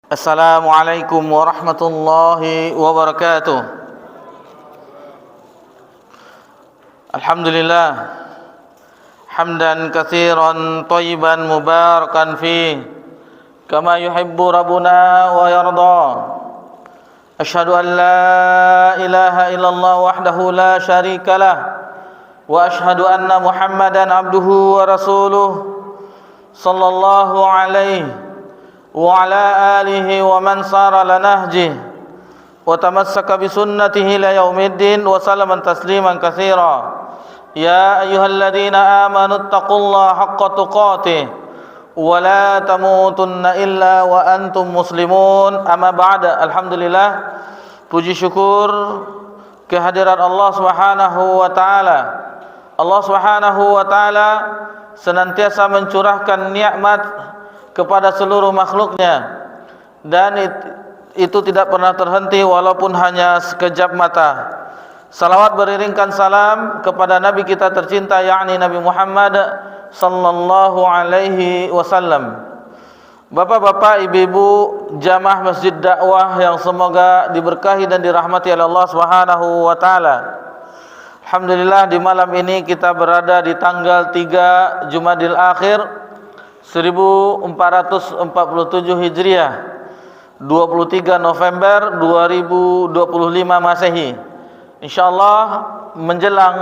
Assalamualaikum warahmatullahi wabarakatuh. Alhamdulillah hamdan katsiran thayyiban mubarakan fi kama yuhibbu rabbuna wa yarda. Asyhadu an la ilaha illallah wahdahu la syarika lah wa asyhadu anna Muhammadan abduhu wa rasuluh sallallahu alaihi wa ala alihi wa man sara ala nahjih wa tamassaka bi sunnatihi ila yaumiddin wa sallaman tasliman katsira. Ya ayyuhalladzina amanu taqullaha haqqa tuqatih wa la tamutunna illa wa antum muslimun. Amma ba'da. Alhamdulillah, puji syukur kehadiran Allah Subhanahu wa taala. Allah Subhanahu wa taala senantiasa mencurahkan nikmat kepada seluruh makhluknya, dan itu tidak pernah terhenti walaupun hanya sekejap mata. Salawat beriringkan salam kepada Nabi kita tercinta, yakni Nabi Muhammad sallallahu alaihi wasallam. Bapak-bapak, ibu-ibu, jamaah Masjid Dakwah yang semoga diberkahi dan dirahmati oleh Allah Subhanahu wa taala. Alhamdulillah, di malam ini kita berada di tanggal 3 Jumadil Akhir 1447 Hijriah, 23 November 2025 Masehi. Insyaallah menjelang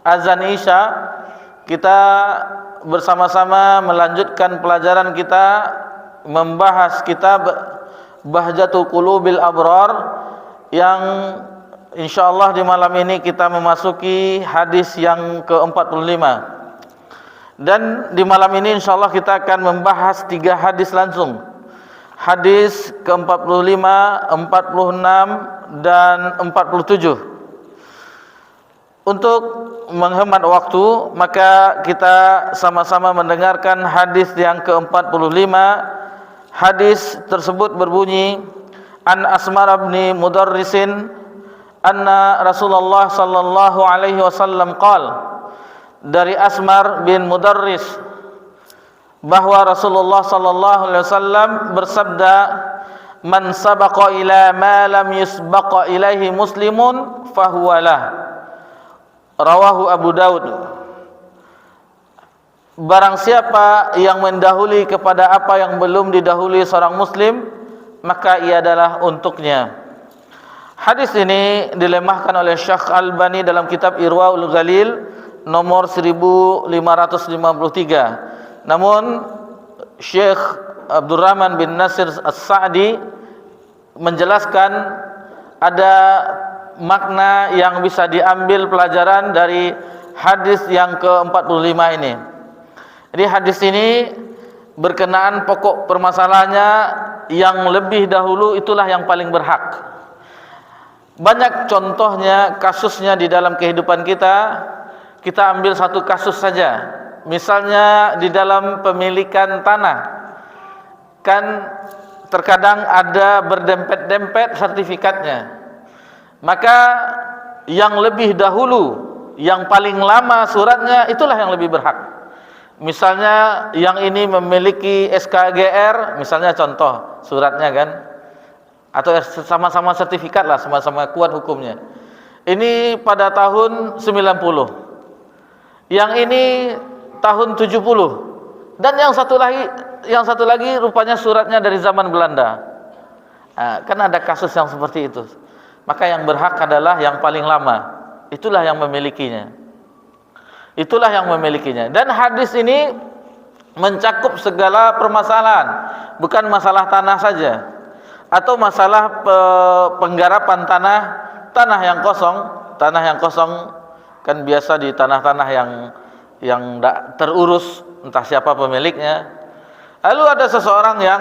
azan Isya kita bersama-sama melanjutkan pelajaran kita membahas kitab Bahjatul Qulubil Abrar, yang insyaallah di malam ini kita memasuki hadis yang ke-45. Dan di malam ini insyaallah kita akan membahas 3 hadis langsung. Hadis ke-45, 46 dan 47. Untuk menghemat waktu, maka kita sama-sama mendengarkan hadis yang ke-45. Hadis tersebut berbunyi, An Asmar bin Mudarrisin anna Rasulullah sallallahu alaihi wasallam qala, dari Asmar bin Mudarris bahwa Rasulullah sallallahu alaihi wasallam bersabda, man sabaqa ila ma lam yusbaqa ilaihi muslimun fahuwalah. Rawahu Abu Daud. Barang siapa yang mendahului kepada apa yang belum didahului seorang muslim, maka ia adalah untuknya. Hadis ini dilemahkan oleh Syekh Albani dalam kitab Irwaul Ghalil nomor 1553. Namun Syekh Abdurrahman bin Nasir As-Sa'di menjelaskan ada makna yang bisa diambil pelajaran dari hadis yang ke-45 ini. Jadi hadis ini berkenaan pokok permasalahannya, yang lebih dahulu itulah yang paling berhak. Banyak contohnya, kasusnya di dalam kehidupan kita. Kita ambil satu kasus saja. Misalnya di dalam pemilikan tanah, kan terkadang ada berdempet-dempet sertifikatnya. Maka yang lebih dahulu, yang paling lama suratnya, itulah yang lebih berhak. Misalnya yang ini memiliki SKGR, misalnya contoh suratnya kan, atau sama-sama sertifikat lah, sama-sama kuat hukumnya. Ini pada tahun 90. Yang ini tahun 70. Dan yang satu lagi rupanya suratnya dari zaman Belanda. Kan ada kasus yang seperti itu. Maka yang berhak adalah yang paling lama. Itulah yang memilikinya. Dan hadis ini mencakup segala permasalahan, bukan masalah tanah saja, atau masalah penggarapan tanah yang kosong kan biasa di tanah-tanah yang tidak terurus, entah siapa pemiliknya. Lalu ada seseorang yang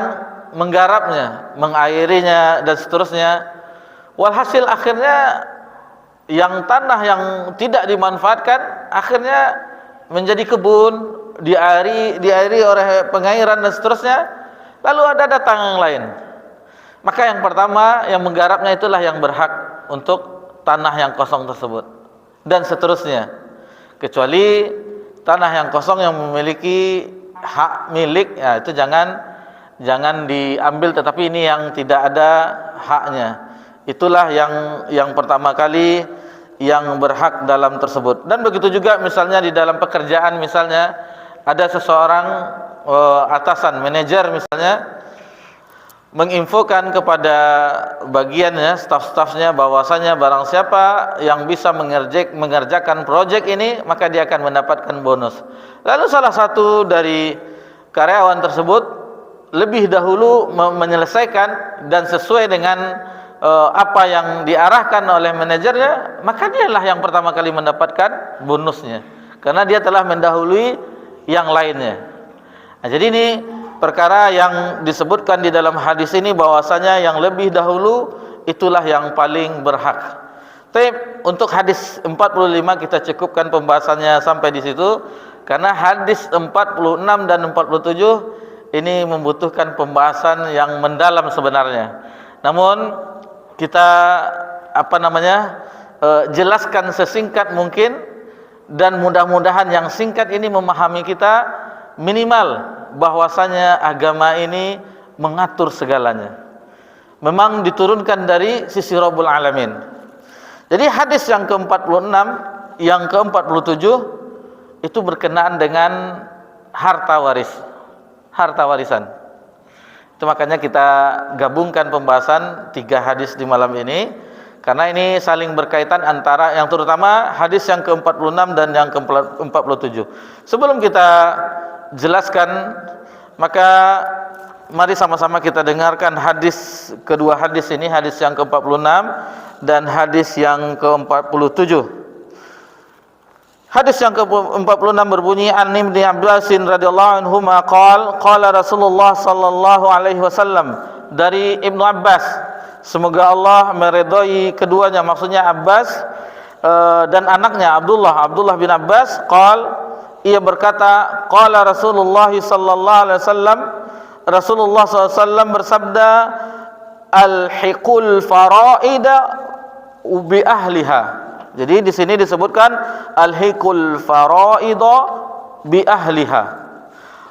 menggarapnya, mengairinya dan seterusnya. Walhasil akhirnya yang tanah yang tidak dimanfaatkan akhirnya menjadi kebun, diairi oleh pengairan dan seterusnya. Lalu ada datang yang lain. Maka yang pertama yang menggarapnya itulah yang berhak untuk tanah yang kosong tersebut, dan seterusnya, kecuali tanah yang kosong yang memiliki hak milik, ya itu jangan jangan diambil, tetapi ini yang tidak ada haknya. Itulah yang pertama kali yang berhak dalam tersebut. Dan begitu juga misalnya di dalam pekerjaan, misalnya ada seseorang atasan, manajer misalnya, menginfokan kepada bagiannya, staf-stafnya, bahwasanya barang siapa yang bisa mengerjakan proyek ini, maka dia akan mendapatkan bonus. Lalu salah satu dari karyawan tersebut lebih dahulu menyelesaikan dan sesuai dengan apa yang diarahkan oleh manajernya, maka dialah yang pertama kali mendapatkan bonusnya, karena dia telah mendahului yang lainnya. Nah, jadi ini perkara yang disebutkan di dalam hadis ini, bahwasanya yang lebih dahulu itulah yang paling berhak. Tapi untuk hadis 45 kita cukupkan pembahasannya sampai di situ, karena hadis 46 dan 47 ini membutuhkan pembahasan yang mendalam sebenarnya. Namun kita jelaskan sesingkat mungkin, dan mudah-mudahan yang singkat ini memahami kita minimal bahwasanya agama ini mengatur segalanya. Memang diturunkan dari sisi Rabbul Alamin. Jadi hadis yang ke-46, yang ke-47 itu berkenaan dengan harta warisan. Itu makanya kita gabungkan pembahasan 3 hadis di malam ini, karena ini saling berkaitan antara, yang terutama hadis yang ke-46 dan yang ke-47. Sebelum kita jelaskan, maka mari sama-sama kita dengarkan kedua hadis ini, hadis yang ke-46 dan hadis yang ke-47. Hadis yang ke-46 berbunyi, An Ibnu Abbas radhiyallahu anhu qala Rasulullah sallallahu alaihi wasallam, dari Ibnu Abbas, semoga Allah meridhai keduanya, maksudnya Abbas dan anaknya Abdullah bin Abbas, ia berkata, qala Rasulullah sallallahu alaihi wasallam, Rasulullah sallallahu alaihi wasallam bersabda, alhiqul faraida bi ahliha. Jadi di sini disebutkan alhiqul faraida bi ahliha.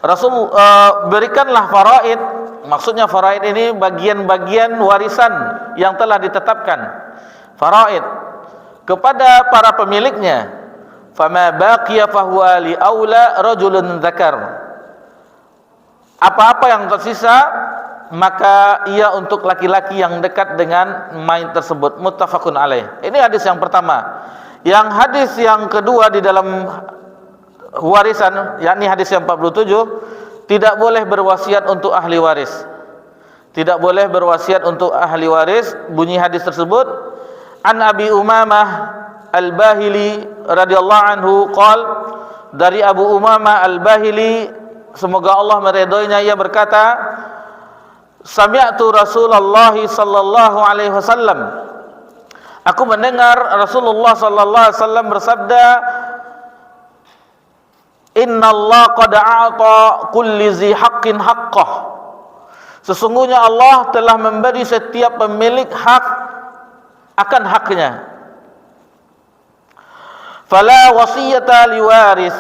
Rasul berikanlah faraid, maksudnya faraid ini bagian-bagian warisan yang telah ditetapkan, faraid, kepada para pemiliknya. Fama baqiya fahuwa li aula rajulun dzakar. Apa-apa yang tersisa maka ia untuk laki-laki yang dekat dengan mayit tersebut. Muttafaqun alaih. Ini hadis yang pertama. Yang hadis yang kedua di dalam warisan, yakni hadis yang 47, tidak boleh berwasiat untuk ahli waris. Tidak boleh berwasiat untuk ahli waris. Bunyi hadis tersebut, An Abi Umamah Al-Bahili radhiyallahu anhu dari Abu Umamah Al-Bahili, semoga Allah meridhoinya, ia berkata, sami'tu Rasulullah sallallahu alaihi wasallam, aku mendengar Rasulullah sallallahu alaihi wasallam bersabda, innallaha qad a'ta kulli dzi haqqin haqqah. Sesungguhnya Allah telah memberi setiap pemilik hak akan haknya. Fala wasiyata liwaris,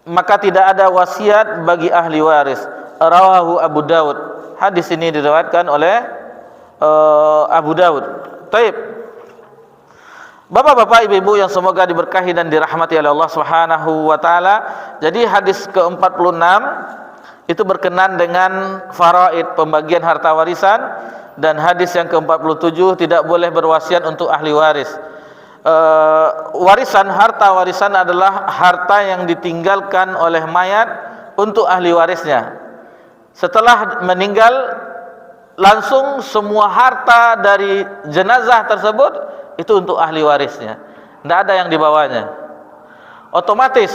maka tidak ada wasiat bagi ahli waris. Rawahu Abu Daud. Hadis ini diriwayatkan oleh Abu Daud. Taib. Bapak-bapak, ibu-ibu yang semoga diberkahi dan dirahmati oleh Allah Subhanahu wa taala. Jadi hadis ke-46 itu berkenaan dengan faraid, pembagian harta warisan, dan hadis yang ke-47 tidak boleh berwasiat untuk ahli waris. Harta warisan adalah harta yang ditinggalkan oleh mayat untuk ahli warisnya. Setelah meninggal, langsung semua harta dari jenazah tersebut itu untuk ahli warisnya, tidak ada yang dibawanya, otomatis.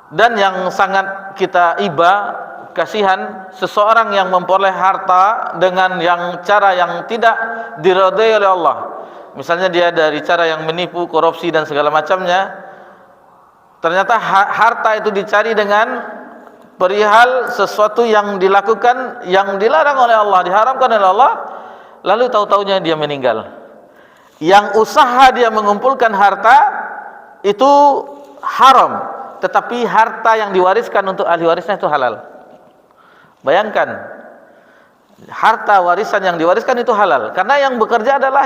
Dan yang sangat kita iba, kasihan seseorang yang memperoleh harta dengan cara yang tidak diridhai oleh Allah. Misalnya dia dari cara yang menipu, korupsi dan segala macamnya, ternyata harta itu dicari dengan perihal sesuatu yang dilakukan, yang dilarang oleh Allah, diharamkan oleh Allah, lalu tahu-taunya dia meninggal. Yang usaha dia mengumpulkan harta itu haram, tetapi harta yang diwariskan untuk ahli warisnya itu halal. Bayangkan, harta warisan yang diwariskan itu halal, karena yang bekerja adalah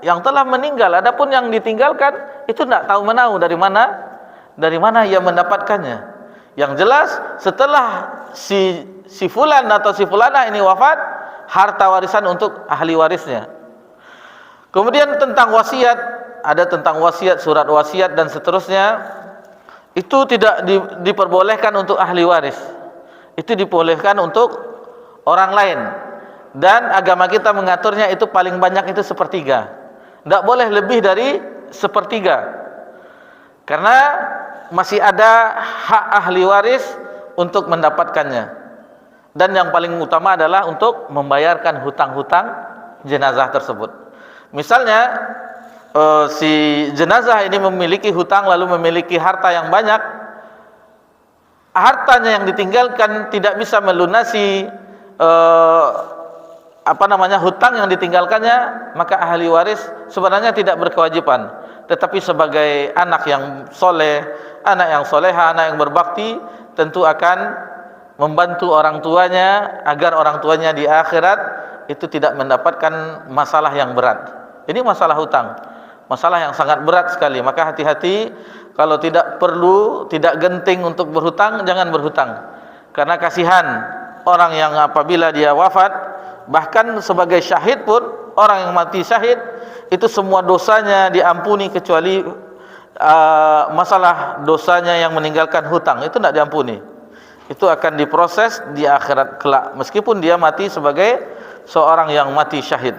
yang telah meninggal. Adapun yang ditinggalkan itu tidak tahu menahu dari mana ia mendapatkannya. Yang jelas setelah si fulan atau si fulana ini wafat, harta warisan untuk ahli warisnya. Kemudian tentang wasiat, ada tentang wasiat, surat wasiat dan seterusnya. Itu tidak diperbolehkan untuk ahli waris. Itu dibolehkan untuk orang lain. Dan agama kita mengaturnya itu paling banyak itu sepertiga. Tidak boleh lebih dari sepertiga. Karena masih ada hak ahli waris untuk mendapatkannya. Dan yang paling utama adalah untuk membayarkan hutang-hutang jenazah tersebut. Misalnya si jenazah ini memiliki hutang lalu memiliki harta yang banyak, hartanya yang ditinggalkan tidak bisa melunasi hutang yang ditinggalkannya, maka ahli waris sebenarnya tidak berkewajiban, tetapi sebagai anak yang soleh, anak yang soleha, anak yang berbakti, tentu akan membantu orang tuanya agar orang tuanya di akhirat itu tidak mendapatkan masalah yang berat. Ini masalah hutang, masalah yang sangat berat sekali. Maka hati-hati, kalau tidak perlu, tidak genting untuk berhutang, jangan berhutang. Karena kasihan orang yang apabila dia wafat, bahkan sebagai syahid pun, orang yang mati syahid itu semua dosanya diampuni kecuali masalah dosanya yang meninggalkan hutang, itu tidak diampuni. Itu akan diproses di akhirat kelak, meskipun dia mati sebagai seorang yang mati syahid.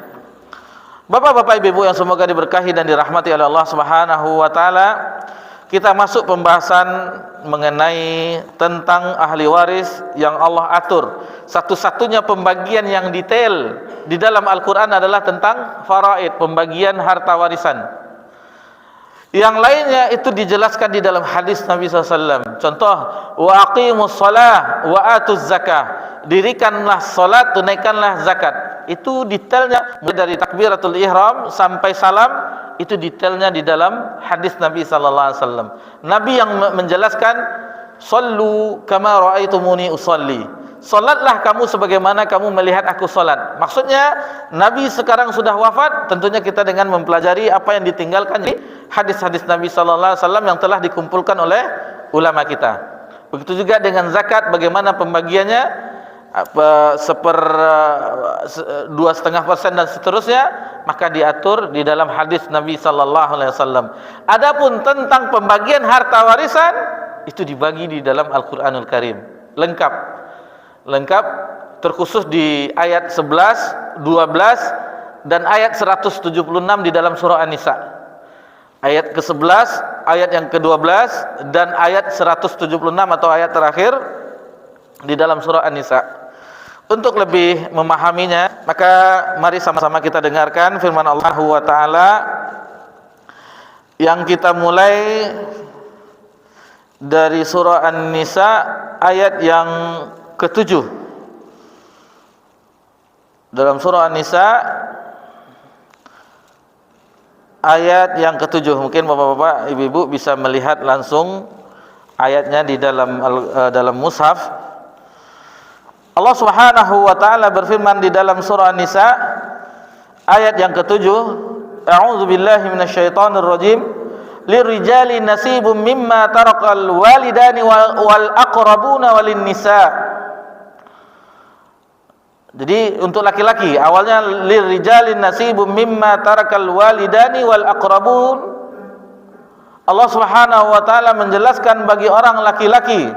Bapak-bapak, ibu-ibu yang semoga diberkahi dan dirahmati oleh Allah Subhanahu wa taala, kita masuk pembahasan mengenai tentang ahli waris yang Allah atur. Satu-satunya pembagian yang detail di dalam Al-Qur'an adalah tentang faraid, pembagian harta warisan. Yang lainnya itu dijelaskan di dalam hadis Nabi SAW. Contoh, wa aqimus shalah wa atuz zakah. Dirikanlah salat, tunaikanlah zakat. Itu detailnya mulai dari takbiratul ihram sampai salam, itu detailnya di dalam hadis Nabi SAW. Nabi yang menjelaskan, sallu kama ra'aitumuni usalli. Salatlah kamu sebagaimana kamu melihat aku salat. Maksudnya Nabi sekarang sudah wafat, tentunya kita dengan mempelajari apa yang ditinggalkan di hadis-hadis Nabi sallallahu alaihi wasallam yang telah dikumpulkan oleh ulama kita. Begitu juga dengan zakat, bagaimana pembagiannya, 2,5% dan seterusnya, maka diatur di dalam hadis Nabi sallallahu alaihi wasallam. Adapun tentang pembagian harta warisan, itu dibagi di dalam Al-Qur'anul Karim. Lengkap, terkhusus di ayat 11, 12 dan ayat 176 di dalam surah An-Nisa. Ayat ke-11, ayat yang ke-12 dan ayat 176 atau ayat terakhir di dalam surah An-Nisa. Untuk lebih memahaminya, maka mari sama-sama kita dengarkan firman Allah wa ta'ala yang kita mulai dari surah An-Nisa ayat yang ke-7. Dalam surah An-Nisa ayat yang ke-7. Mungkin bapak-bapak, ibu-ibu bisa melihat langsung ayatnya di dalam mushaf. Allah Subhanahu wa taala berfirman di dalam surah An-Nisa ayat yang ke-7, A'udzu billahi minasyaitonir rajim. Lirijali nasibum mimma tarakal walidani wal aqrabuna walin nisa. Jadi untuk laki-laki awalnya lirijalin nasibum mimma tarakal walidani wal aqrabun. Allah Subhanahu wa taala menjelaskan bagi orang laki-laki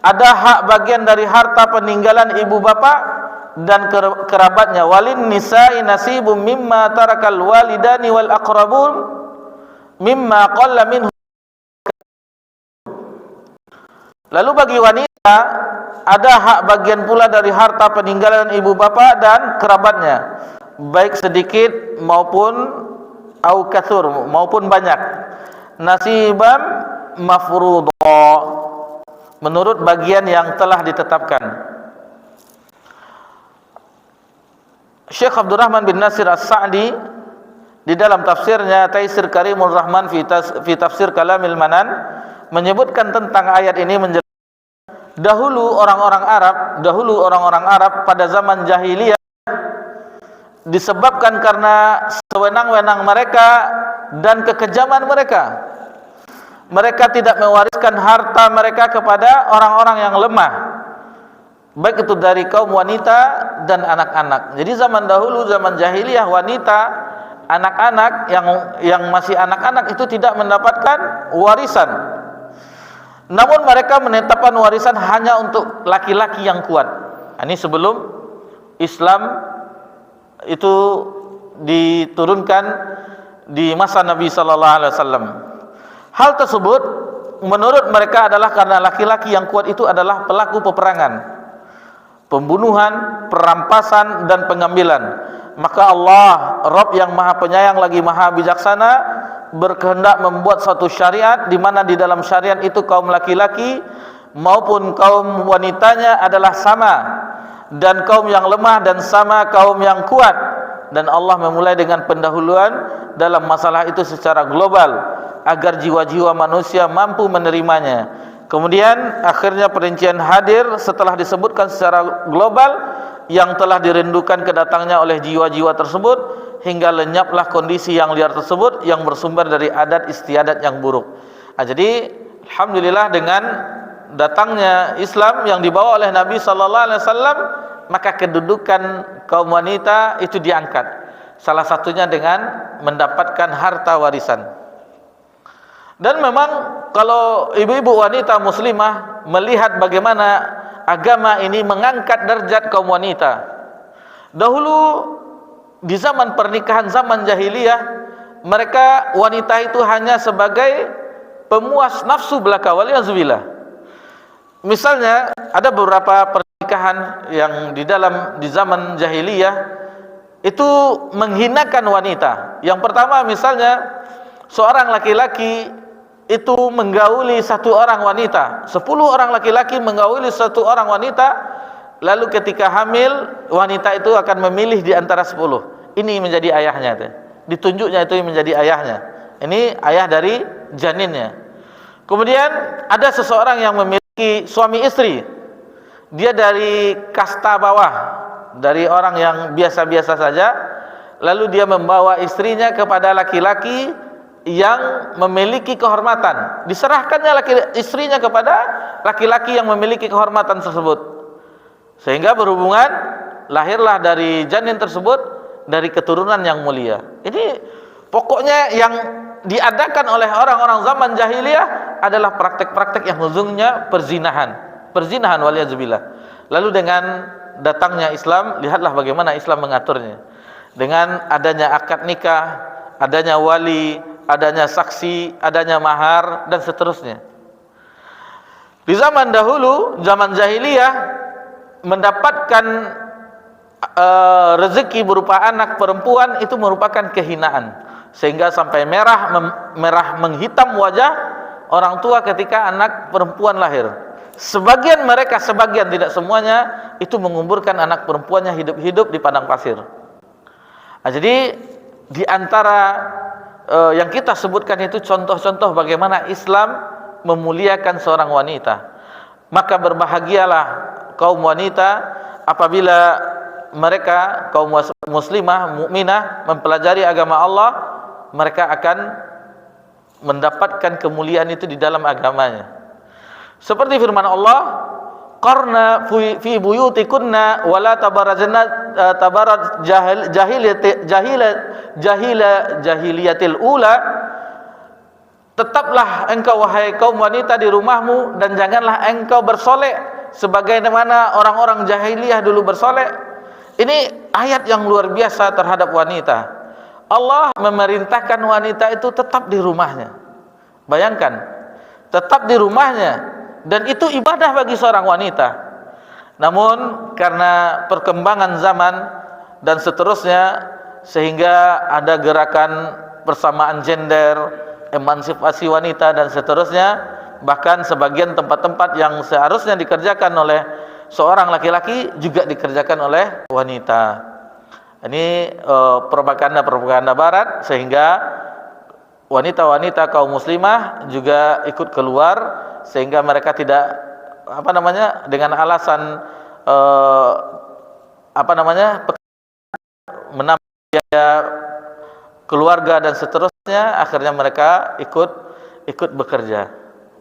ada hak bagian dari harta peninggalan ibu bapak dan kerabatnya. Walin nisa'i nasibum mimma tarakal walidani wal aqrabun mimma qalla minhu. Lalu bagi wanita ada hak bagian pula dari harta peninggalan ibu bapa dan kerabatnya, baik sedikit maupun au katsur maupun banyak. Nasiban mafruḍa, menurut bagian yang telah ditetapkan. Syekh Abdurrahman bin Nasir As-Sa'di di dalam tafsirnya Taisir Karimur Rahman fi tafsir Kalamil Manan menyebutkan tentang ayat ini, menjelaskan dahulu orang-orang Arab pada zaman jahiliyah disebabkan karena sewenang-wenang mereka dan kekejaman mereka. Mereka tidak mewariskan harta mereka kepada orang-orang yang lemah, baik itu dari kaum wanita dan anak-anak. Jadi zaman dahulu, zaman jahiliyah, wanita, anak-anak yang masih anak-anak itu tidak mendapatkan warisan. Namun mereka menetapkan warisan hanya untuk laki-laki yang kuat. Ini sebelum Islam itu diturunkan di masa Nabi sallallahu alaihi wasallam. Hal tersebut menurut mereka adalah karena laki-laki yang kuat itu adalah pelaku peperangan, pembunuhan, perampasan dan pengambilan. Maka Allah, Rabb yang Maha Penyayang lagi Maha Bijaksana, berkehendak membuat satu syariat di mana di dalam syariat itu kaum laki-laki maupun kaum wanitanya adalah sama, dan kaum yang lemah dan sama kaum yang kuat. Dan Allah memulai dengan pendahuluan dalam masalah itu secara global agar jiwa-jiwa manusia mampu menerimanya. Kemudian akhirnya perincian hadir setelah disebutkan secara global yang telah dirindukan kedatangnya oleh jiwa-jiwa tersebut, hingga lenyaplah kondisi yang liar tersebut yang bersumber dari adat istiadat yang buruk. Jadi alhamdulillah dengan datangnya Islam yang dibawa oleh Nabi sallallahu alaihi wasallam, maka kedudukan kaum wanita itu diangkat. Salah satunya dengan mendapatkan harta warisan. Dan memang kalau ibu-ibu wanita muslimah melihat bagaimana agama ini mengangkat derajat kaum wanita. Dahulu di zaman pernikahan, zaman jahiliyah, mereka wanita itu hanya sebagai pemuas nafsu belaka, waliyadzubillah. Misalnya ada beberapa pernikahan yang di zaman jahiliyah itu menghinakan wanita. Yang pertama misalnya seorang laki-laki itu menggauli satu orang wanita, 10 orang laki-laki menggauli satu orang wanita, lalu ketika hamil wanita itu akan memilih di antara 10. Ini menjadi ayahnya, ditunjuknya itu menjadi ayahnya. Ini ayah dari janinnya. Kemudian ada seseorang yang memiliki suami istri, dia dari kasta bawah, dari orang yang biasa-biasa saja, lalu dia membawa istrinya kepada laki-laki yang memiliki kehormatan. Diserahkannya istrinya kepada laki-laki yang memiliki kehormatan tersebut, sehingga berhubungan, lahirlah dari janin tersebut dari keturunan yang mulia. Ini pokoknya yang diadakan oleh orang-orang zaman jahiliyah adalah praktek-praktek yang ujungnya perzinahan waliyadzubillah. Lalu dengan datangnya Islam, lihatlah bagaimana Islam mengaturnya. Dengan adanya akad nikah, adanya wali, adanya saksi, adanya mahar, dan seterusnya. Di zaman dahulu, zaman jahiliyah, mendapatkan rezeki berupa anak perempuan itu merupakan kehinaan, sehingga sampai merah menghitam wajah orang tua ketika anak perempuan lahir. Sebagian mereka, sebagian, tidak semuanya, itu menguburkan anak perempuannya hidup-hidup di padang pasir. Jadi di antara yang kita sebutkan itu contoh-contoh bagaimana Islam memuliakan seorang wanita. Maka berbahagialah kaum wanita apabila mereka kaum muslimah, mukminah mempelajari agama Allah, mereka akan mendapatkan kemuliaan itu di dalam agamanya. Seperti firman Allah, qarna fi buyutikunna wala tabarrajna tabarraj jahiliyatil ula. Tetaplah engkau wahai kaum wanita di rumahmu, dan janganlah engkau bersolek sebagaimana orang-orang jahiliyah dulu bersolek. Ini ayat yang luar biasa terhadap wanita. Allah memerintahkan wanita itu tetap di rumahnya. Bayangkan, tetap di rumahnya, dan itu ibadah bagi seorang wanita. Namun karena perkembangan zaman dan seterusnya, sehingga ada gerakan persamaan gender, emansipasi wanita dan seterusnya. Bahkan sebagian tempat-tempat yang seharusnya dikerjakan oleh seorang laki-laki juga dikerjakan oleh wanita. Ini propaganda barat, sehingga wanita-wanita kaum muslimah juga ikut keluar, sehingga mereka tidak dengan alasan menambah biaya keluarga dan seterusnya, akhirnya mereka ikut bekerja.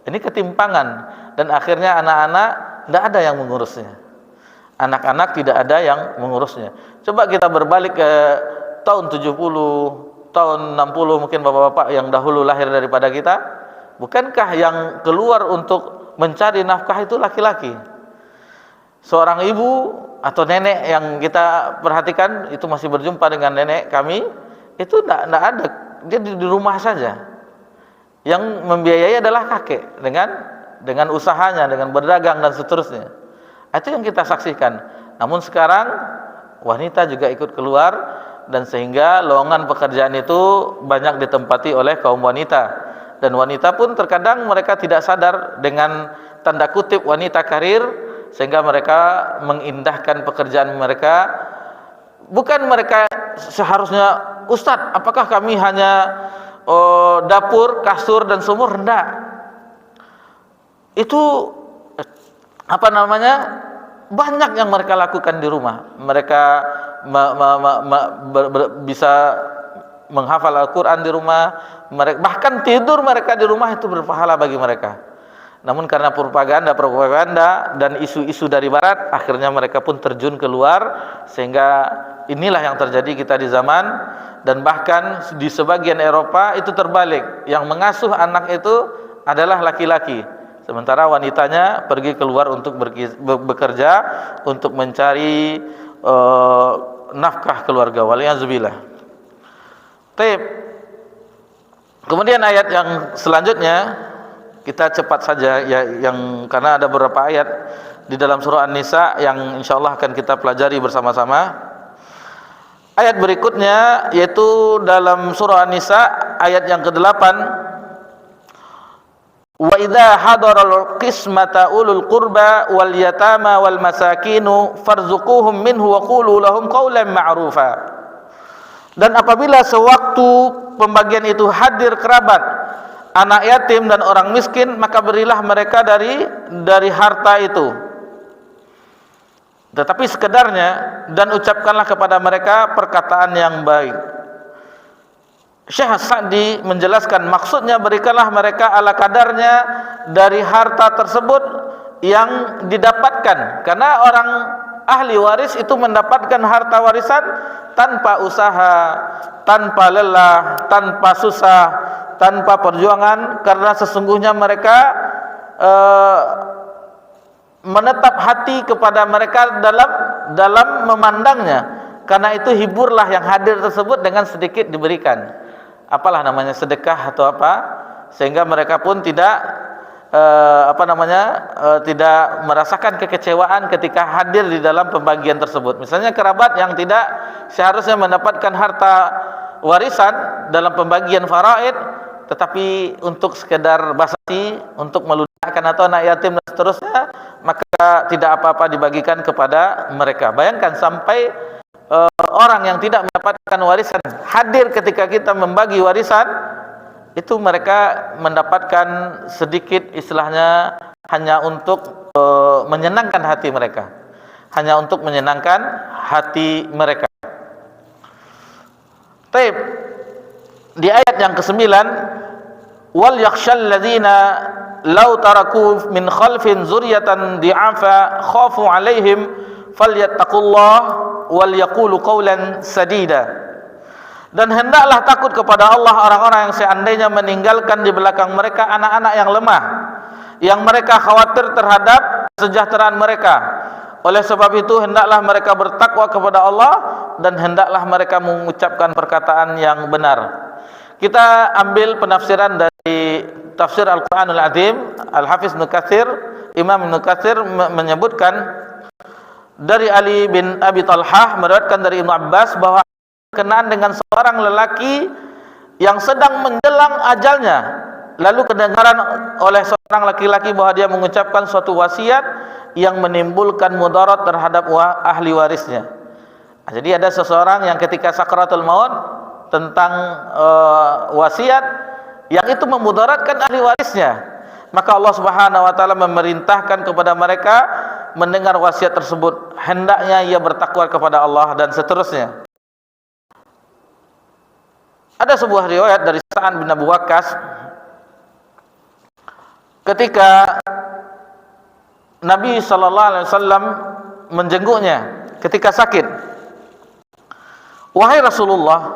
Ini ketimpangan, dan akhirnya anak-anak tidak ada yang mengurusnya. Anak-anak tidak ada yang mengurusnya. Coba kita berbalik ke tahun 70, tahun 60 mungkin bapak-bapak yang dahulu lahir daripada kita. Bukankah yang keluar untuk mencari nafkah itu laki-laki? Seorang ibu atau nenek yang kita perhatikan itu masih berjumpa dengan nenek kami, itu tidak ada, dia di rumah saja. Yang membiayai adalah kakek dengan usahanya, dengan berdagang dan seterusnya. Itu yang kita saksikan. Namun sekarang wanita juga ikut keluar, dan sehingga lowongan pekerjaan itu banyak ditempati oleh kaum wanita. Dan wanita pun terkadang mereka tidak sadar dengan tanda kutip wanita karir, sehingga mereka mengindahkan pekerjaan mereka. Bukan mereka seharusnya, Ustadz, apakah kami hanya dapur, kasur dan sumur? Hendak. Itu banyak yang mereka lakukan di rumah. Mereka bisa menghafal Al-Quran di rumah, bahkan tidur mereka di rumah itu berpahala bagi mereka. Namun karena propaganda dan isu-isu dari barat, akhirnya mereka pun terjun keluar, sehingga inilah yang terjadi kita di zaman. Dan bahkan di sebagian Eropa itu terbalik, yang mengasuh anak itu adalah laki-laki, sementara wanitanya pergi keluar untuk bekerja, untuk mencari nafkah keluarga. Waliyazubillah. Kemudian ayat yang selanjutnya, kita cepat saja ya, karena ada beberapa ayat di dalam surah An-Nisa yang insyaallah akan kita pelajari bersama-sama. Ayat berikutnya yaitu dalam surah An-Nisa ayat yang ke-8, wa idza hadaral qismata ulul qurba wal yatama wal masakinu farzuquhum minhu wa qulu lahum qawlan ma'rufa. Dan apabila sewaktu pembagian itu hadir kerabat, anak yatim dan orang miskin, maka berilah mereka dari harta itu, tetapi sekedarnya, dan ucapkanlah kepada mereka perkataan yang baik. Syekh Sa'di menjelaskan, maksudnya berikanlah mereka ala kadarnya dari harta tersebut yang didapatkan, karena orang ahli waris itu mendapatkan harta warisan tanpa usaha, tanpa lelah, tanpa susah, tanpa perjuangan, karena sesungguhnya mereka menetap hati kepada mereka dalam memandangnya. Karena itu hiburlah yang hadir tersebut dengan sedikit diberikan, apalah namanya, sedekah atau apa, sehingga mereka pun tidak tidak merasakan kekecewaan ketika hadir di dalam pembagian tersebut. Misalnya kerabat yang tidak seharusnya mendapatkan harta warisan dalam pembagian faraid, tetapi untuk sekedar basa-basi, untuk melunakkan atau anak yatim dan seterusnya, maka tidak apa-apa dibagikan kepada mereka. Bayangkan sampai orang yang tidak mendapatkan warisan hadir ketika kita membagi warisan, itu mereka mendapatkan sedikit, istilahnya hanya untuk menyenangkan hati mereka, hanya untuk menyenangkan hati mereka. Taib. Di ayat yang ke-9, wal yakhshal ladzina law taraku min khalfin zurriyatan di'afa khafu 'alaihim falyattaqullah wal yaqulu qawlan sadida. Dan hendaklah takut kepada Allah orang-orang yang seandainya meninggalkan di belakang mereka anak-anak yang lemah, yang mereka khawatir terhadap kesejahteraan mereka. Oleh sebab itu hendaklah mereka bertakwa kepada Allah, dan hendaklah mereka mengucapkan perkataan yang benar. Kita ambil penafsiran dari tafsir Al-Quranul Azim. Al-Hafiz Ibnu Katsir, Imam Ibnu Katsir menyebutkan dari Ali bin Abi Talhah, meriwayatkan dari Ibnu Abbas bahwa kenaan dengan seorang lelaki yang sedang menjelang ajalnya, lalu kedengaran oleh seorang laki-laki bahwa dia mengucapkan suatu wasiat yang menimbulkan mudarat terhadap ahli warisnya. Jadi ada seseorang yang ketika sakaratul maut tentang wasiat yang itu memudaratkan ahli warisnya, maka Allah Subhanahu wa taala memerintahkan kepada mereka mendengar wasiat tersebut, hendaknya ia bertakwa kepada Allah, dan seterusnya. Ada sebuah riwayat dari Sa'ad bin Abi Waqqas ketika Nabi sallallahu alaihi wasallam menjenguknya ketika sakit. Wahai Rasulullah,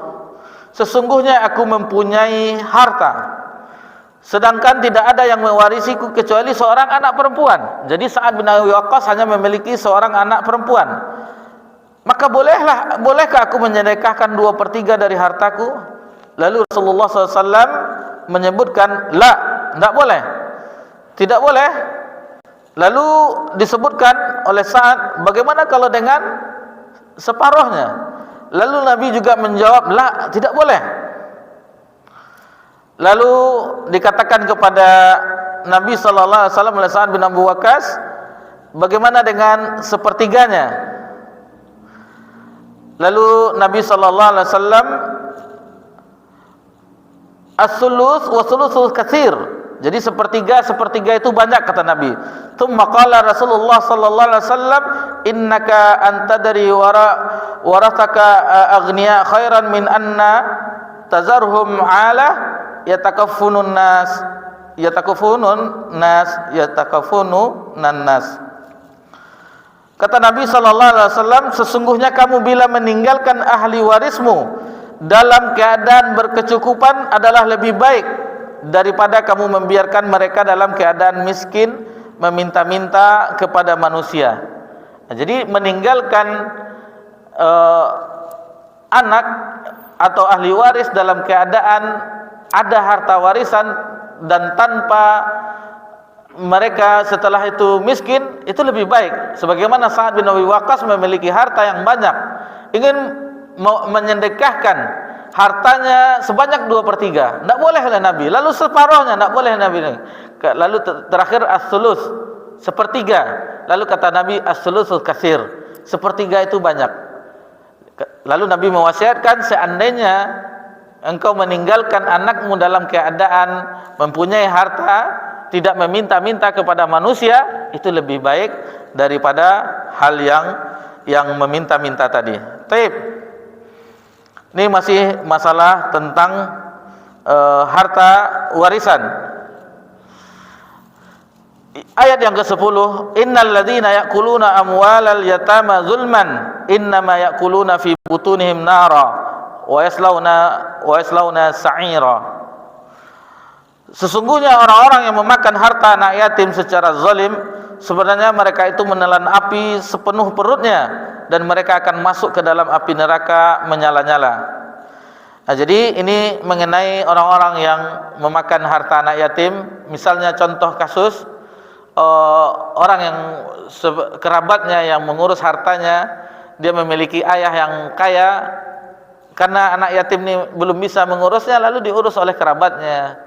sesungguhnya aku mempunyai harta, sedangkan tidak ada yang mewarisiku kecuali seorang anak perempuan. Jadi Sa'ad bin Abi Waqqas hanya memiliki seorang anak perempuan. Maka bolehkah aku menyedekahkan 2/3 dari hartaku? Lalu Rasulullah SAW menyebutkan, la, tidak boleh, tidak boleh. Lalu disebutkan oleh Sa'ad, bagaimana kalau dengan separuhnya? Lalu Nabi juga menjawab, la, tidak boleh. Lalu dikatakan kepada Nabi sallallahu alaihi wasallam oleh Sa'ad bin Abi Waqqas, bagaimana dengan sepertiganya? Lalu Nabi sallallahu alaihi wasallam, as-sulus wa sulusul katsir. Jadi sepertiga itu banyak, kata Nabi. Tsumma qala Rasulullah sallallahu alaihi wasallam, innaka antadri warathaka aghniya khairan min anna tazarhum ala yatakafunun nas. Kata Nabi sallallahu alaihi wasallam, sesungguhnya kamu bila meninggalkan ahli warismu dalam keadaan berkecukupan adalah lebih baik daripada kamu membiarkan mereka dalam keadaan miskin meminta-minta kepada manusia. Nah, jadi meninggalkan anak atau ahli waris dalam keadaan ada harta warisan dan tanpa mereka setelah itu miskin, itu lebih baik. Sebagaimana Sa'ad bin Abi Waqqas memiliki harta yang banyak, ingin menyedekahkan hartanya sebanyak 2/3, tidak boleh oleh Nabi. Lalu separuhnya tidak boleh Nabi. Lalu terakhir as-sulus, sepertiga. Lalu kata Nabi, as-sulusul katsir, sepertiga itu banyak. Lalu Nabi mewasiatkan, seandainya engkau meninggalkan anakmu dalam keadaan mempunyai harta, tidak meminta-minta kepada manusia, itu lebih baik daripada hal yang meminta-minta tadi. Taib. Ini masih masalah tentang harta warisan. Ayat yang ke-10, innal ladzina ya'kuluna amwalal yatama zulman innama ya'kuluna fi butunihim nara wa yaslawna sa'ira. Sesungguhnya orang-orang yang memakan harta anak yatim secara zalim, sebenarnya mereka itu menelan api sepenuh perutnya, dan mereka akan masuk ke dalam api neraka menyala-nyala. Nah, jadi ini mengenai orang-orang yang memakan harta anak yatim. Misalnya contoh kasus orang yang kerabatnya yang mengurus hartanya, dia memiliki ayah yang kaya, karena anak yatim ini belum bisa mengurusnya, lalu diurus oleh kerabatnya.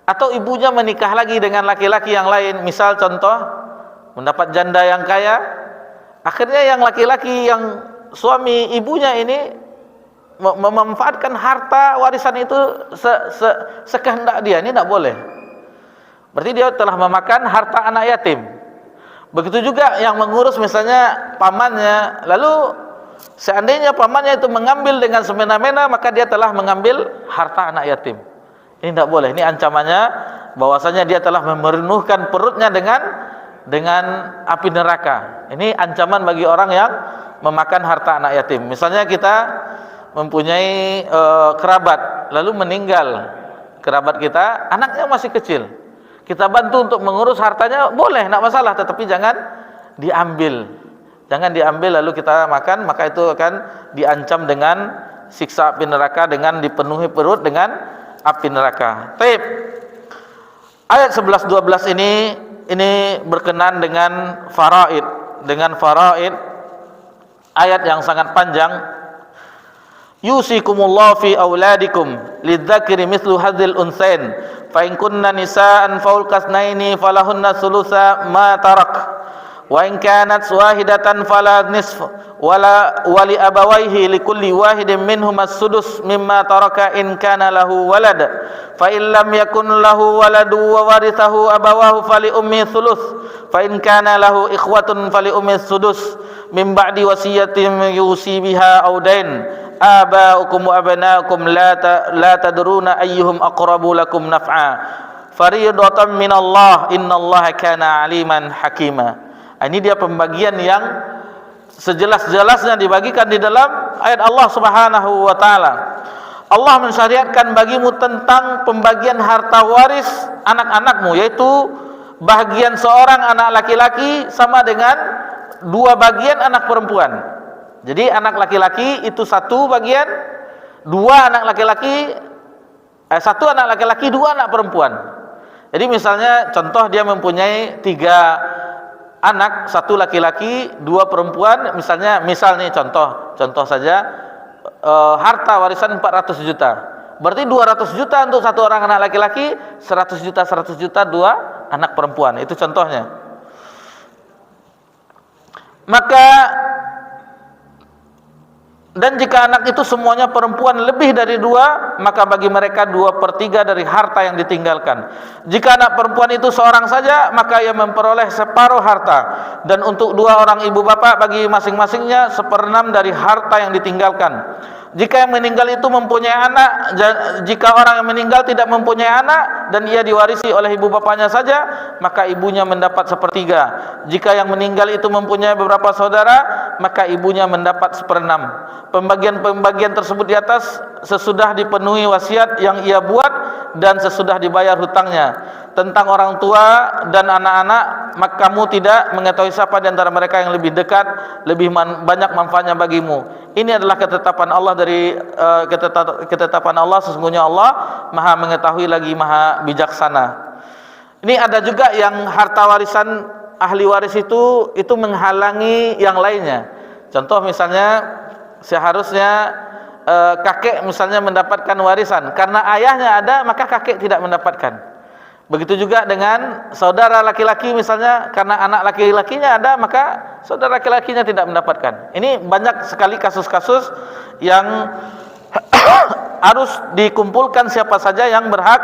Atau ibunya menikah lagi dengan laki-laki yang lain, misal contoh mendapat janda yang kaya, akhirnya yang laki-laki yang suami ibunya ini memanfaatkan harta warisan itu sekehendak dia. Ini tidak boleh. Berarti dia telah memakan harta anak yatim. Begitu juga yang mengurus misalnya pamannya, lalu seandainya pamannya itu mengambil dengan semena-mena, maka dia telah mengambil harta anak yatim. Ini tidak boleh. Ini ancamannya bahwasanya dia telah memenuhkan perutnya dengan api neraka. Ini ancaman bagi orang yang memakan harta anak yatim. Misalnya kita mempunyai kerabat, lalu meninggal kerabat kita, anaknya masih kecil, kita bantu untuk mengurus hartanya, boleh, tidak masalah, tetapi jangan diambil. Jangan diambil lalu kita makan, maka itu akan diancam dengan siksa api neraka, dengan dipenuhi perut dengan api neraka. Taib. Ayat 11-12 ini berkenaan dengan faraid. Dengan faraid, ayat yang sangat panjang. Yusikumullahu fi auladikum lidzakari mithlu hadzal unsain fa in kunna nisaan faul kasnaini falahunna thulutsa ma tarak Wa in kanat wahidatan fala nisf wali abawayhi likulli wahidin minhum as-sudus mimma taraka in kana lahu walad fa in lam yakun lahu waladu wa warithahu abawahu fali ummi thuluth fa in kana lahu ikhwatun fali ummi sudus min ba'di wasiyatin yusi biha aw dain aba'ukum wa abna'ukum la tadruna ayyuhum aqrabu lakum naf'a fariidatan minallah innallaha kana aliman hakima. Ini dia pembagian yang sejelas-jelasnya dibagikan di dalam ayat Allah Subhanahu wa taala. Allah mensyariatkan bagimu tentang pembagian harta waris anak-anakmu, yaitu bagian seorang anak laki-laki sama dengan 2 bagian anak perempuan. Jadi anak laki-laki itu 1 bagian, 2 anak laki-laki 1 anak laki-laki, 2 anak perempuan. Jadi misalnya contoh dia mempunyai 3 anak, 1 laki-laki, 2 perempuan, misalnya nih contoh saja harta warisan 400 juta. Berarti 200 juta untuk 1 orang anak laki-laki, 100 juta 2 anak perempuan. Itu contohnya. Maka dan jika anak itu semuanya perempuan lebih dari 2, maka bagi mereka 2/3 dari harta yang ditinggalkan. Jika anak perempuan itu seorang saja, maka ia memperoleh separuh harta. Dan untuk 2 orang ibu bapak, bagi masing-masingnya 1/6 dari harta yang ditinggalkan. Jika yang meninggal itu mempunyai anak, jika orang yang meninggal tidak mempunyai anak dan ia diwarisi oleh ibu bapaknya saja, maka ibunya mendapat 1/3. Jika yang meninggal itu mempunyai beberapa saudara, maka ibunya mendapat 1/6. Pembagian tersebut di atas sesudah dipenuhi wasiat yang ia buat dan sesudah dibayar hutangnya. Tentang orang tua dan anak-anak, maka kamu tidak mengetahui siapa di antara mereka yang lebih dekat, lebih banyak manfaatnya bagimu. Ini adalah ketetapan Allah ketetapan Allah. Sesungguhnya Allah Maha mengetahui lagi Maha bijaksana. Ini ada juga yang harta warisan ahli waris itu menghalangi yang lainnya. Contoh misalnya seharusnya kakek misalnya mendapatkan warisan, karena ayahnya ada maka kakek tidak mendapatkan. Begitu juga dengan saudara laki-laki misalnya, karena anak laki-lakinya ada maka saudara laki-lakinya tidak mendapatkan. Ini banyak sekali kasus-kasus yang harus dikumpulkan siapa saja yang berhak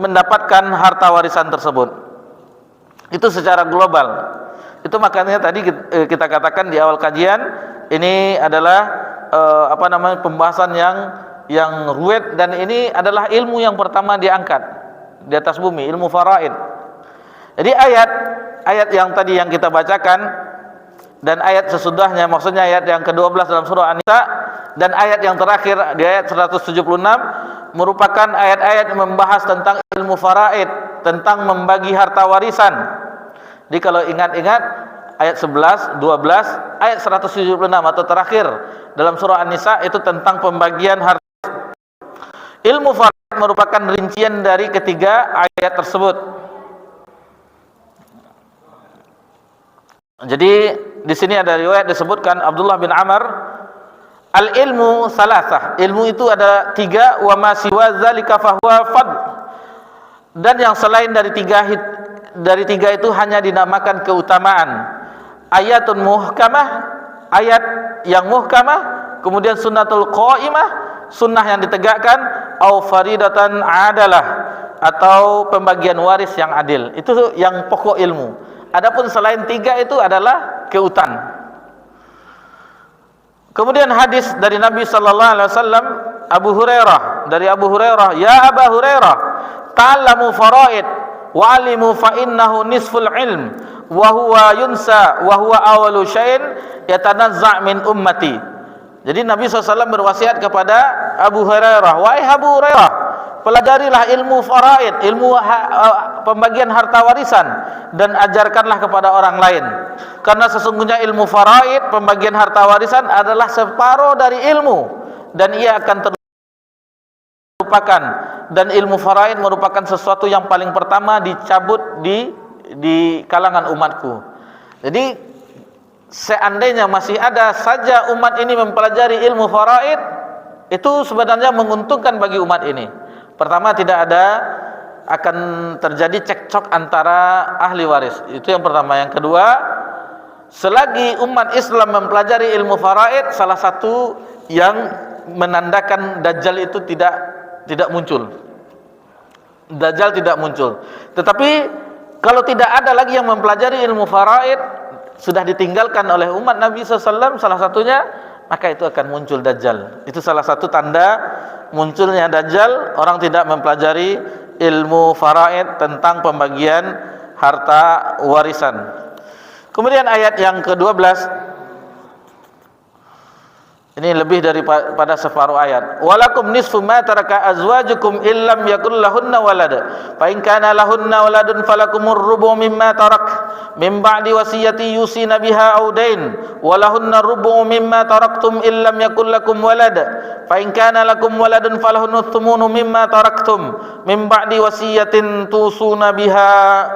mendapatkan harta warisan tersebut. Itu secara global. Itu makanya tadi kita katakan di awal kajian, ini adalah pembahasan yang ruwet, dan ini adalah ilmu yang pertama diangkat di atas bumi, ilmu faraid. Jadi ayat yang tadi yang kita bacakan dan ayat sesudahnya, maksudnya ayat yang ke-12 dalam surah An-Nisa dan ayat yang terakhir di ayat 176 merupakan ayat-ayat yang membahas tentang ilmu faraid, tentang membagi harta warisan. Jadi kalau ingat-ingat ayat 11, 12, ayat 176 atau terakhir dalam surah An-Nisa itu tentang pembagian harta. Ilmu faraid merupakan rincian dari ketiga ayat tersebut. Jadi di sini ada riwayat disebutkan Abdullah bin Amr, al-ilmu salasah, ilmu itu ada 3, wa ma siwa dzalika fahuwa fad. Dan yang selain dari 3 itu hanya dinamakan keutamaan. Ayatun muhkamah, ayat yang muhkamah, kemudian sunnatul qaimah, sunnah yang ditegakkan, au faridatan adalah, atau pembagian waris yang adil. Itu yang pokok ilmu. Adapun selain 3 itu adalah keutan. Kemudian hadis dari Nabi sallallahu alaihi wasallam, Abu Hurairah, ya Abu Hurairah, ta'allamu faraid wa alimu fa innahu nisful ilm wa huwa yunsa wa huwa awalu syai'in yatanazza' min ummati. Jadi Nabi SAW berwasiat kepada Abu Hurairah, wahai Abu Hurairah, pelajarilah ilmu faraid, ilmu pembagian harta warisan, dan ajarkanlah kepada orang lain. Karena sesungguhnya ilmu faraid, pembagian harta warisan adalah separuh dari ilmu, dan ia akan terlupakan. Dan ilmu faraid merupakan sesuatu yang paling pertama dicabut di kalangan umatku. Jadi seandainya masih ada saja umat ini mempelajari ilmu faraid, itu sebenarnya menguntungkan bagi umat ini. Pertama, tidak akan terjadi cekcok antara ahli waris. Itu yang pertama. Yang kedua, selagi umat Islam mempelajari ilmu faraid, salah satu yang menandakan Dajjal itu tidak muncul. Dajjal tidak muncul. Tetapi kalau tidak ada lagi yang mempelajari ilmu faraid, sudah ditinggalkan oleh umat Nabi SAW, salah satunya, maka itu akan muncul Dajjal. Itu salah satu tanda munculnya Dajjal, orang tidak mempelajari ilmu faraid tentang pembagian harta warisan. Kemudian ayat yang ke-12, ini lebih daripada separuh ayat. Walakum nisfu ma taraka azwajukum illam yakul lahunna walad. Fa in kana lahunna waladun falakumur rubu mimma tarak min ba'di wasiyati yusina biha aw dain. Walahunna rubu mimma taraktum illam yakul lakum walad. Fa in kana lakum waladun falahunna thumunu mimma taraktum min ba'di wasiyatin tusuna biha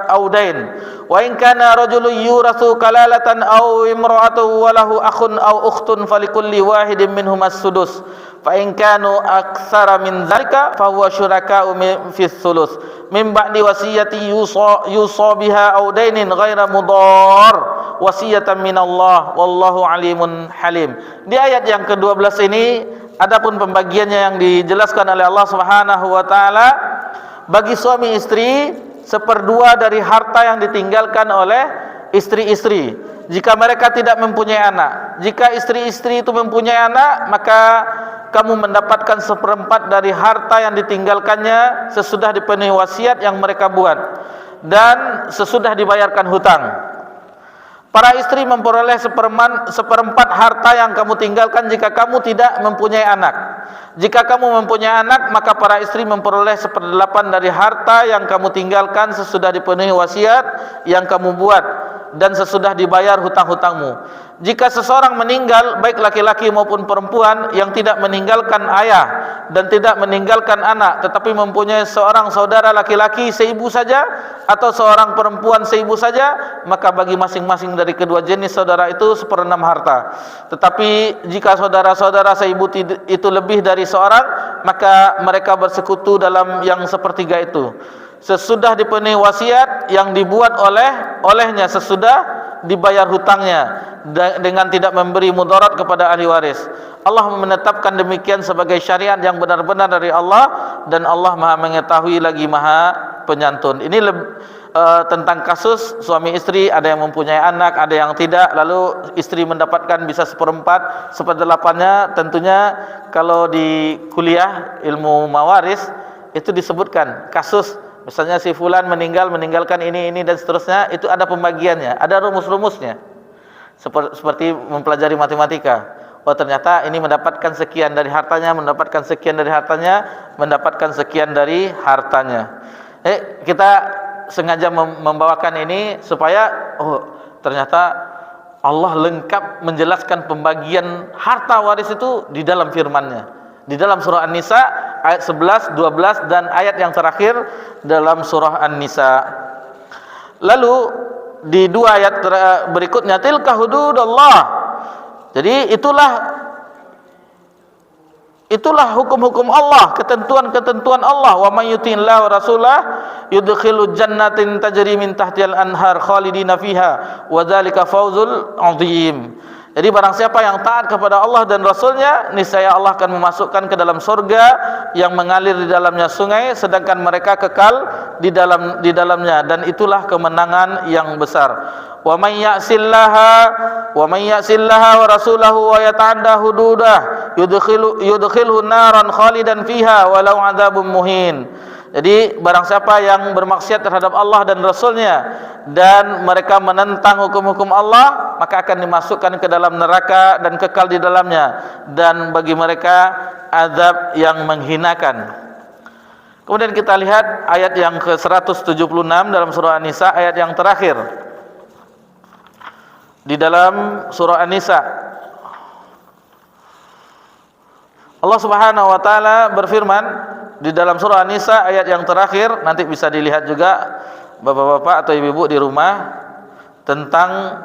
aw dain. Wa in kana rajulun yurathu kalalatan aw imra'atun wa lahu akhun aw ukhtun falikulli wahidin minhum as-sudus fa in kanu aktsara min dzalika fa huwa syuraka'u fi ats-sulus min ba'di wasiyati yusa biha aw dainin ghaira mudar wasiyatan minallah wallahu alimun halim. Di ayat yang ke-12 ini adapun pembagiannya yang dijelaskan oleh Allah Subhanahu wa taala, bagi suami istri seperdua dari harta yang ditinggalkan oleh istri-istri jika mereka tidak mempunyai anak. Jika istri-istri itu mempunyai anak, maka kamu mendapatkan seperempat dari harta yang ditinggalkannya sesudah dipenuhi wasiat yang mereka buat dan sesudah dibayarkan hutang. Para istri memperoleh seperempat harta yang kamu tinggalkan jika kamu tidak mempunyai anak. Jika kamu mempunyai anak, maka para istri memperoleh 1/8 dari harta yang kamu tinggalkan sesudah dipenuhi wasiat yang kamu buat dan sesudah dibayar hutang-hutangmu. Jika seseorang meninggal, baik laki-laki maupun perempuan, yang tidak meninggalkan ayah dan tidak meninggalkan anak, tetapi mempunyai seorang saudara laki-laki seibu saja atau seorang perempuan seibu saja, maka bagi masing-masing dari kedua jenis saudara itu 1/6 harta. Tetapi jika saudara-saudara seibu itu lebih dari seorang, maka mereka bersekutu dalam yang 1/3 itu sesudah dipenuhi wasiat yang dibuat olehnya sesudah dibayar hutangnya dengan tidak memberi mudarat kepada ahli waris. Allah menetapkan demikian sebagai syariat yang benar-benar dari Allah, dan Allah Maha mengetahui lagi Maha penyantun. Ini tentang kasus suami istri, ada yang mempunyai anak, ada yang tidak, lalu istri mendapatkan bisa 1/4, 1/8-nya. Tentunya kalau di kuliah ilmu mawaris itu disebutkan kasus, misalnya si fulan meninggalkan ini dan seterusnya, itu ada pembagiannya, ada rumus-rumusnya. Seperti mempelajari matematika. Oh, ternyata ini mendapatkan sekian dari hartanya, mendapatkan sekian dari hartanya, mendapatkan sekian dari hartanya. Kita sengaja membawakan ini supaya ternyata Allah lengkap menjelaskan pembagian harta waris itu di dalam firman-Nya. Di dalam surah An-Nisa ayat 11, 12 dan ayat yang terakhir dalam surah An-Nisa. Lalu di dua ayat berikutnya, tilka hududullah. Jadi itulah hukum-hukum Allah, ketentuan-ketentuan Allah. Wa may yuti'illah wa rasulah yudkhilu jannatin tajri min tahtihal anhar khalidina fiha wa dzalika fawzul 'adzim. Jadi barang siapa yang taat kepada Allah dan Rasulnya, niscaya Allah akan memasukkan ke dalam surga yang mengalir di dalamnya sungai, sedangkan mereka kekal di dalamnya, dan itulah kemenangan yang besar. Wa may ya'sillaha wa rasulahu wa yata'adda hududah yudkhilhu naran khalidan fiha walau 'adzabun muhin. Jadi barang siapa yang bermaksiat terhadap Allah dan Rasulnya dan mereka menentang hukum-hukum Allah, maka akan dimasukkan ke dalam neraka dan kekal di dalamnya, dan bagi mereka azab yang menghinakan. Kemudian kita lihat ayat yang ke-176 dalam surah An-Nisa, ayat yang terakhir di dalam surah An-Nisa. Allah Subhanahu wa taala berfirman di dalam surah An-Nisa ayat yang terakhir, nanti bisa dilihat juga bapak-bapak atau ibu-ibu di rumah, tentang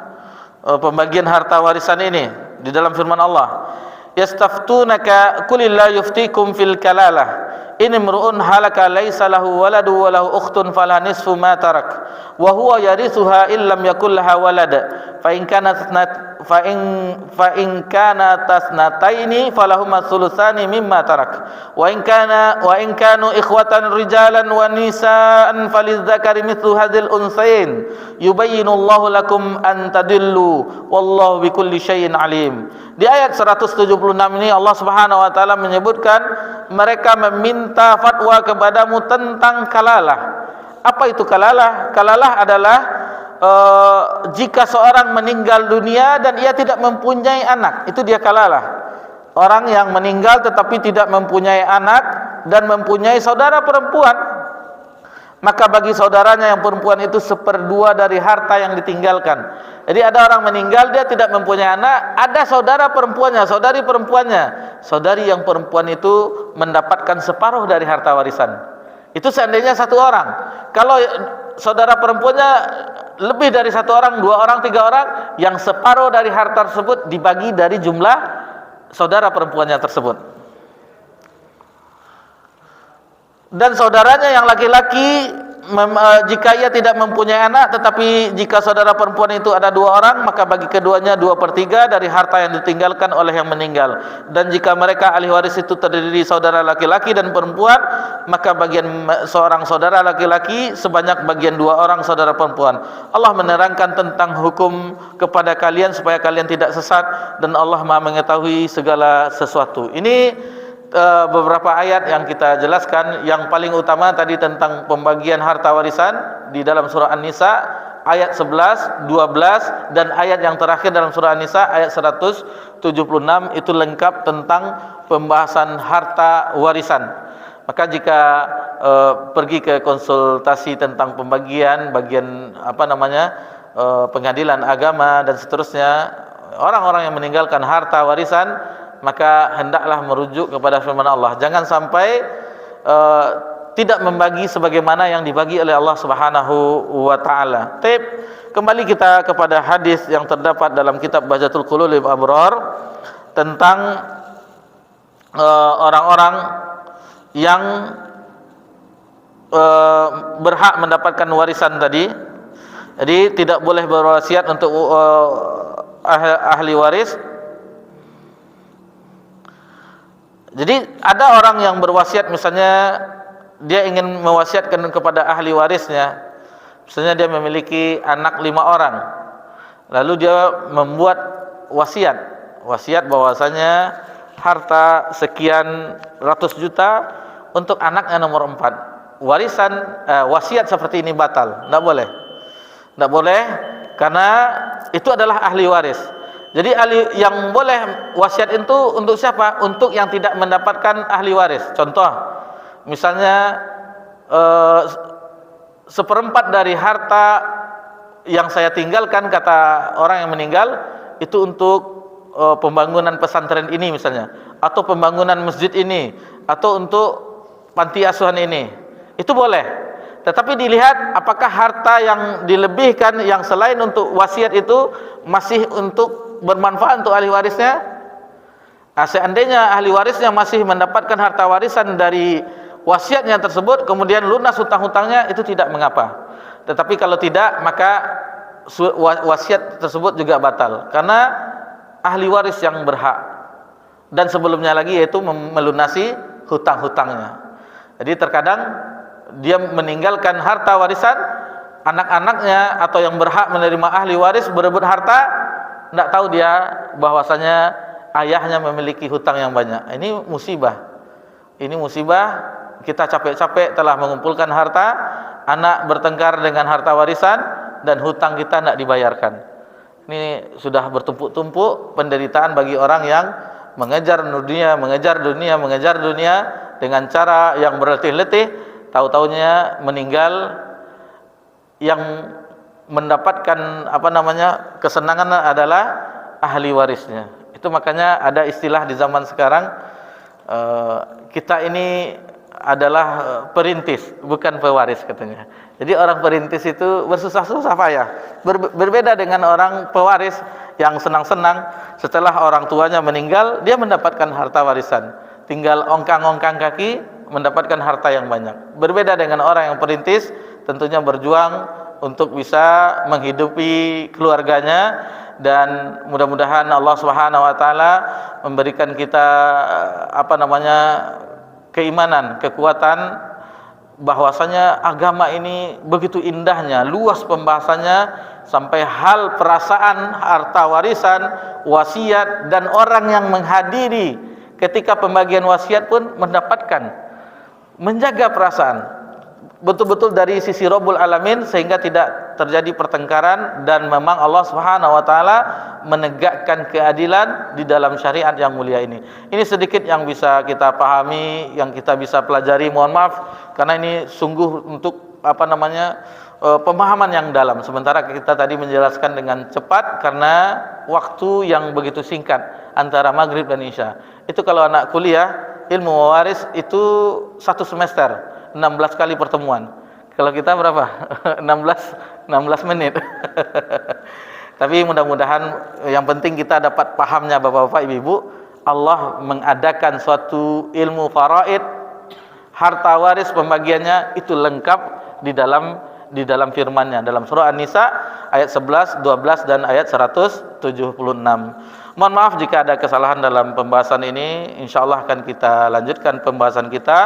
pembagian harta warisan ini. Di dalam firman Allah, yastaftunaka qul la yuftikum fil kalalah in imru'un halaka laysa lahu waladu wa lahu ukhtun fala nisfu ma tarak wa huwa yarithuha illam yakul laha walad fa in kana tasnataini falahuma thulutsani mimma tarak wa in kanu ikhwatan rijalan wa nisaan falidzakari mithlu hadzal unsayain yubayyinullahu lakum an tadillu wallahu bikulli syai'in alim. Di ayat 176 ini Allah Subhanahu wa taala menyebutkan mereka meminta fatwa kepadamu tentang kalalah. Apa itu kalalah? Kalalah adalah jika seorang meninggal dunia dan ia tidak mempunyai anak, itu dia kalalah. Orang yang meninggal tetapi tidak mempunyai anak dan mempunyai saudara perempuan, maka bagi saudaranya yang perempuan itu 1/2 dari harta yang ditinggalkan. Jadi ada orang meninggal, dia tidak mempunyai anak, ada saudara perempuannya, saudari perempuannya. Saudari yang perempuan itu mendapatkan separuh dari harta warisan. Itu seandainya satu orang. Kalau saudara perempuannya lebih dari satu orang, 2 orang, 3 orang, yang separuh dari harta tersebut dibagi dari jumlah saudara perempuannya tersebut. Dan saudaranya yang laki-laki, jika ia tidak mempunyai anak, tetapi jika saudara perempuan itu ada 2 orang, maka bagi keduanya 2/3 dari harta yang ditinggalkan oleh yang meninggal. Dan jika mereka ahli waris itu terdiri saudara laki-laki dan perempuan, maka bagian seorang saudara laki-laki sebanyak bagian 2 orang saudara perempuan. Allah menerangkan tentang hukum kepada kalian supaya kalian tidak sesat, dan Allah Maha mengetahui segala sesuatu. Ini beberapa ayat yang kita jelaskan. Yang paling utama tadi tentang pembagian harta warisan di dalam surah An-Nisa ayat 11, 12, dan ayat yang terakhir dalam surah An-Nisa ayat 176 itu lengkap tentang pembahasan harta warisan. Maka jika pergi ke konsultasi tentang pembagian pengadilan agama dan seterusnya, orang-orang yang meninggalkan harta warisan, maka hendaklah merujuk kepada firman Allah. Jangan sampai tidak membagi sebagaimana yang dibagi oleh Allah Subhanahu wa taala. Kembali kita kepada hadis yang terdapat dalam kitab Bahjatul Qulul Abrar tentang orang-orang yang berhak mendapatkan warisan tadi. Jadi tidak boleh berwasiat untuk ahli waris. Jadi ada orang yang berwasiat, misalnya dia ingin mewasiatkan kepada ahli warisnya. Misalnya dia memiliki anak 5 orang, lalu dia membuat wasiat bahwasanya harta sekian ratus juta untuk anaknya nomor 4. Wasiat seperti ini batal, tidak boleh, karena itu adalah ahli waris. Jadi ahli yang boleh wasiat itu untuk siapa? Untuk yang tidak mendapatkan ahli waris. Contoh, misalnya 1/4 dari harta yang saya tinggalkan, kata orang yang meninggal, itu untuk pembangunan pesantren ini misalnya, atau pembangunan masjid ini, atau untuk panti asuhan ini. Itu boleh. Tetapi dilihat apakah harta yang dilebihkan yang selain untuk wasiat itu masih untuk bermanfaat untuk ahli warisnya. Seandainya ahli warisnya masih mendapatkan harta warisan dari wasiatnya tersebut, kemudian lunas hutang-hutangnya, itu tidak mengapa. Tetapi kalau tidak, maka wasiat tersebut juga batal, karena ahli waris yang berhak, dan sebelumnya lagi yaitu melunasi hutang-hutangnya. Jadi terkadang dia meninggalkan harta warisan, anak-anaknya atau yang berhak menerima ahli waris berebut harta, tidak tahu dia bahwasanya ayahnya memiliki hutang yang banyak. Ini musibah. Kita capek-capek telah mengumpulkan harta, anak bertengkar dengan harta warisan, dan hutang kita tidak dibayarkan. Ini sudah bertumpuk-tumpuk penderitaan bagi orang yang mengejar dunia dengan cara yang berletih-letih. Tahu-taunya meninggal, yang mendapatkan kesenangan adalah ahli warisnya. Itu makanya ada istilah di zaman sekarang, kita ini adalah perintis, bukan pewaris katanya. Jadi orang perintis itu bersusah-susah payah. Berbeda dengan orang pewaris yang senang-senang setelah orang tuanya meninggal, dia mendapatkan harta warisan, tinggal ongkang-ongkang kaki mendapatkan harta yang banyak. Berbeda dengan orang yang perintis, tentunya berjuang untuk bisa menghidupi keluarganya, dan mudah-mudahan Allah Subhanahu wa taala memberikan kita keimanan, kekuatan bahwasanya agama ini begitu indahnya, luas pembahasannya sampai hal perasaan, harta warisan, wasiat, dan orang yang menghadiri ketika pembagian wasiat pun mendapatkan menjaga perasaan betul-betul dari sisi Rabbul Alamin, sehingga tidak terjadi pertengkaran, dan memang Allah Subhanahu wa taala menegakkan keadilan di dalam syariat yang mulia ini. Ini sedikit yang bisa kita pahami, yang kita bisa pelajari. Mohon maaf karena ini sungguh untuk pemahaman yang dalam, sementara kita tadi menjelaskan dengan cepat karena waktu yang begitu singkat antara maghrib dan isya. Itu kalau anak kuliah ilmu waris itu 1 semester 16 kali pertemuan. Kalau kita berapa? 16 menit. Tapi mudah-mudahan yang penting kita dapat pahamnya Bapak-bapak, Ibu-ibu. Allah mengadakan suatu ilmu faraid, harta waris pembagiannya itu lengkap di dalam firman-Nya dalam surah An-Nisa ayat 11, 12 dan ayat 176. Mohon maaf jika ada kesalahan dalam pembahasan ini. Insyaallah akan kita lanjutkan pembahasan kita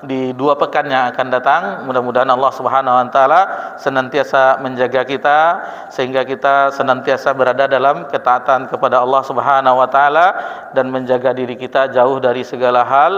di 2 pekan yang akan datang. Mudah-mudahan Allah Subhanahu wa taala senantiasa menjaga kita sehingga kita senantiasa berada dalam ketaatan kepada Allah Subhanahu wa taala, dan menjaga diri kita jauh dari segala hal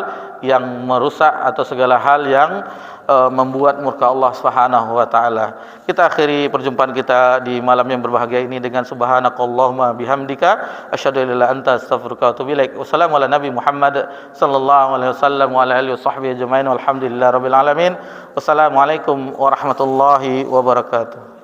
yang merusak atau segala hal yang membuat murka Allah Subhanahu wa taala. Kita akhiri perjumpaan kita di malam yang berbahagia ini dengan subhanakallahumma bihamdika asyhadu an la ilaha illa anta astaghfiruka wa atubu ilaik. Wassalamu ala nabi Muhammad sallallahu alaihi wasallam wa ala alihi washabbihi ajmain walhamdulillahirabbil alamin. Wassalamualaikum warahmatullahi wabarakatuh.